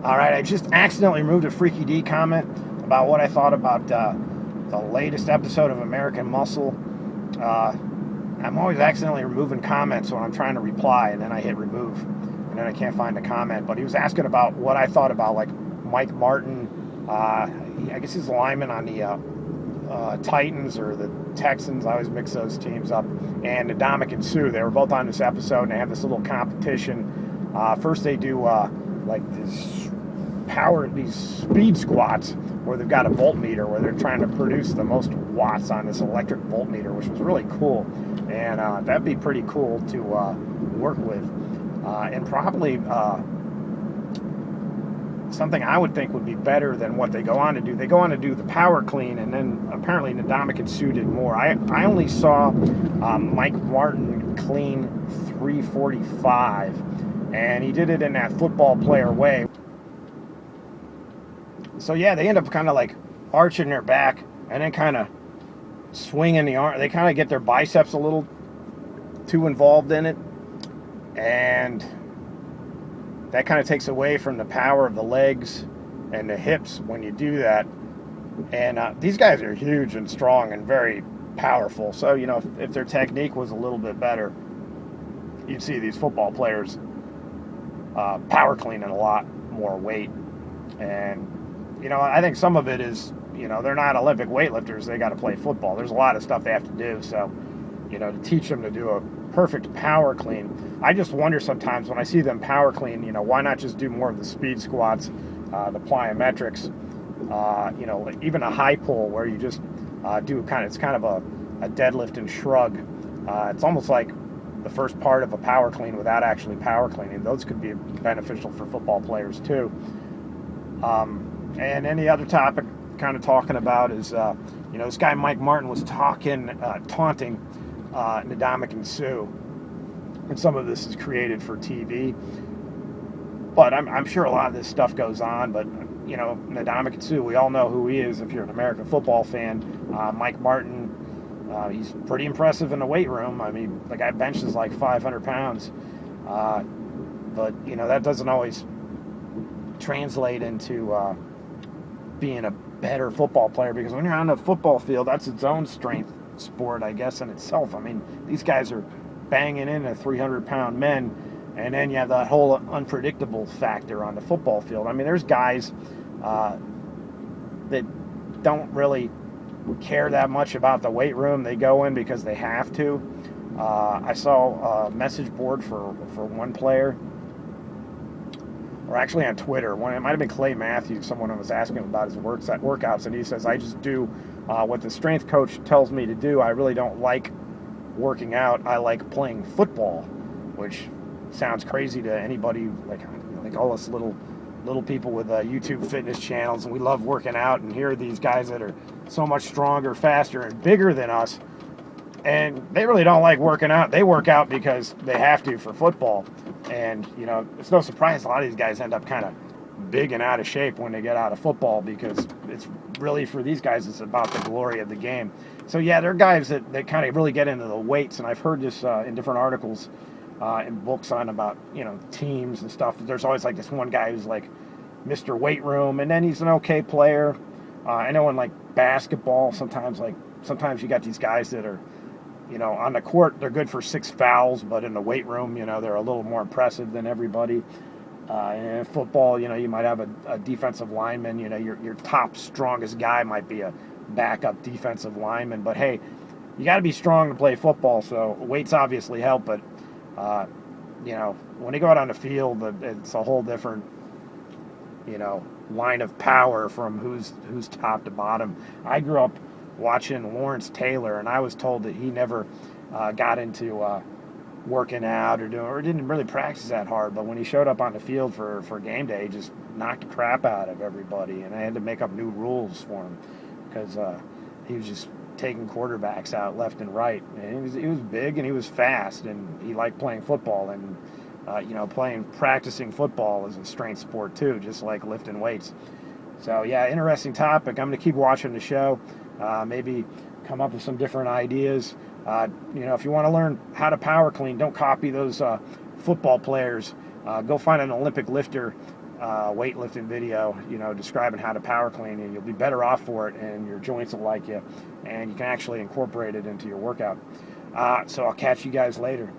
All right, I just accidentally removed a Freaky D comment about what I thought about the latest episode of American Muscle. I'm always accidentally removing comments when I'm trying to reply, and then I hit remove, and then I can't find the comment. But he was asking about what I thought about, like, Mike Martin. I guess he's a lineman on the Titans or the Texans. I always mix those teams up. And Ndamukong Suh, they were both on this episode, and they have this little competition. First, they do like these speed squats where they've got a voltmeter where they're trying to produce the most watts on this electric voltmeter, which was really cool. And that'd be pretty cool to work with. And probably something I would think would be better than what they go on to do. They go on to do the power clean, and then apparently Ndamukong Suh did more. I only saw Mike Martin clean 345, and he did it in that football player way. So yeah, they end up kind of like arching their back and then kind of swinging the arm. They kind of get their biceps a little too involved in it, and that kind of takes away from the power of the legs and the hips when you do that. And these guys are huge and strong and very powerful. So, you know, if their technique was a little bit better, you'd see these football players power cleaning a lot more weight. And, you know, I think some of it is, you know, they're not Olympic weightlifters. They got to play football. There's a lot of stuff they have to do. So, you know, to teach them to do a perfect power clean, I just wonder sometimes when I see them power clean, you know, why not just do more of the speed squats, the plyometrics, you know, even a high pull where you just do it's kind of a deadlift and shrug. It's almost like the first part of a power clean without actually power cleaning. Those could be beneficial for football players too. And any other topic kind of talking about is, you know, this guy Mike Martin was taunting Ndamukong Suh, and some of this is created for TV, but I'm sure a lot of this stuff goes on. But you know, Ndamukong Suh, we all know who he is if you're an American football fan. Mike Martin, he's pretty impressive in the weight room. I mean, the guy benches like 500 pounds, but you know, that doesn't always translate into being a better football player, because when you're on the football field, that's its own strength sport, I guess, in itself. I mean, these guys are banging in at 300-pound men, and then you have that whole unpredictable factor on the football field. I mean, there's guys that don't really care that much about the weight room. They go in because they have to. I saw a message board for one player, or actually on Twitter. It might have been Clay Matthews. Someone was asking about his workouts, and he says, I just do what the strength coach tells me to do. I really don't like working out. I like playing football, which sounds crazy to anybody, like all us little people with YouTube fitness channels, and we love working out, and here are these guys that are so much stronger, faster, and bigger than us, and they really don't like working out. They work out because they have to for football. And, you know, it's no surprise a lot of these guys end up kind of big and out of shape when they get out of football, because it's really, for these guys, it's about the glory of the game. So, yeah, there are guys that kind of really get into the weights, and I've heard this in different articles and books on about, you know, teams and stuff. There's always like this one guy who's like Mr. Weight Room, and then he's an okay player. I know in like basketball, sometimes you got these guys that are, you know, on the court, they're good for 6 fouls, but in the weight room, you know, they're a little more impressive than everybody. And in football, you know, you might have a defensive lineman. You know, your top strongest guy might be a backup defensive lineman. But hey, you got to be strong to play football. So weights obviously help, but you know, when you go out on the field, it's a whole different, you know, line of power from who's top to bottom. I grew up watching Lawrence Taylor, and I was told that he never got into working out or didn't really practice that hard, but when he showed up on the field for game day, he just knocked the crap out of everybody, and I had to make up new rules for him because he was just taking quarterbacks out left and right. And he was big and he was fast, and he liked playing football, and you know, practicing football is a strength sport too, just like lifting weights. So yeah, interesting topic. I'm going to keep watching the show. Maybe come up with some different ideas. You know, if you want to learn how to power clean, don't copy those football players. Go find an Olympic lifter weightlifting video, describing how to power clean, and you'll be better off for it, and your joints will like you, and you can actually incorporate it into your workout. So I'll catch you guys later.